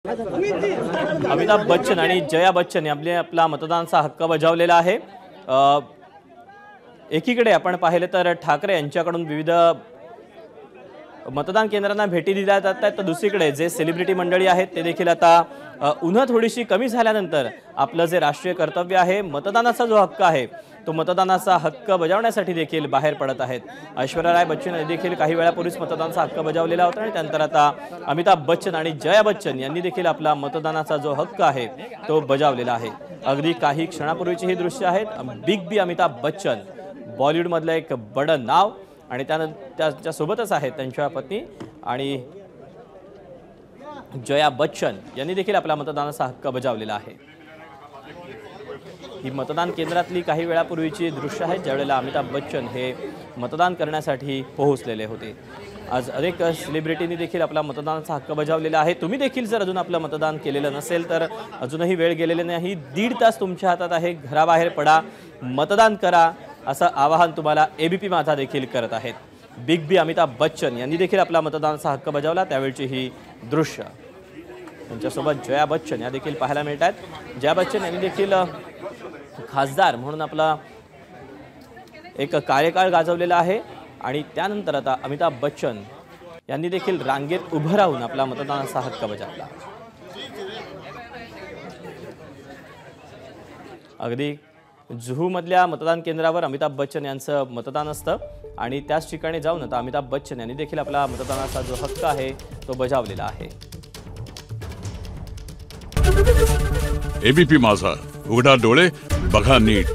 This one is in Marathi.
अमिताभ बच्चन आणि जया बच्चन यांनी आपला मतदानाचा हक्क बजावलेला आहे। एकीकडे आपण पाहिले तर ठाकरे यांच्याकडून विविध मतदान केंद्रांना भेटी दिल्या जात आहेत, तर दुसरीकडे जे सेलिब्रिटी मंडळी आहेत ते देखील आता उन्ह थोडीशी कमी झाल्यानंतर आपलं जे राष्ट्रीय कर्तव्य आहे, मतदानाचा जो हक्क आहे, तो मतदानाचा हक्क बजावण्यासाठी देखील बाहेर पडत आहेत। ऐश्वर्या राय बच्चन यांनी देखील काही वेळापूर्वीच मतदानाचा हक्क बजावलेला होता आणि त्यानंतर आता अमिताभ बच्चन आणि जया बच्चन यांनी देखील आपला मतदानाचा जो हक्क आहे तो बजावलेला आहे। अगदी काही क्षणापूर्वीची ही दृश्य आहेत। बिग बी अमिताभ बच्चन बॉलिवूड मधलं एक बडं नाव आणि त्याच्या सोबतच आहेत त्यांच्या पत्नी आणि जया बच्चन यांनी देखील आपला मतदानाचा हक्क बजावलेला आहे। ही मतदान केंद्रातली काही वेळापूर्वीची दृश्य आहेत, ज्यावेळेला अमिताभ बच्चन हे मतदान करण्यासाठी पोहोचलेले होते। आज अनेक सेलिब्रिटींनी देखील आपला मतदानाचा हक्क बजावलेला आहे। तुम्ही देखील जर अजून आपलं मतदान केलेलं नसेल तर अजूनही वेळ गेलेली नाही। 1.5 तास तुमच्या हातात आहे, घराबाहेर पडा, मतदान करा असं आवाहन तुम्हाला एबीपी माझा देखील करत आहेत। बिग बी अमिताभ बच्चन यांनी देखील आपला मतदानाचा हक्क बजावला, त्यावेळची ही दृश्य। त्यांच्यासोबत जया बच्चन या देखील पाहायला मिळतात। जया बच्चन यांनी देखील खासदार म्हणून आपला एक कार्यकाळ गाजवलेला आहे आणि त्यानंतर आता अमिताभ बच्चन यांनी देखील रांगेत उभं राहून आपला मतदानाचा हक्क बजावला। अगदी जुहू मधल्या मतदान केंद्रावर अमिताभ बच्चन यांचं मतदान असतं आणि त्याच ठिकाणी जाऊन आता अमिताभ बच्चन यांनी देखील आपला मतदानाचा जो हक्क आहे तो बजावलेला आहे। एबीपी माझा, उघडा डोळे बघा नीट।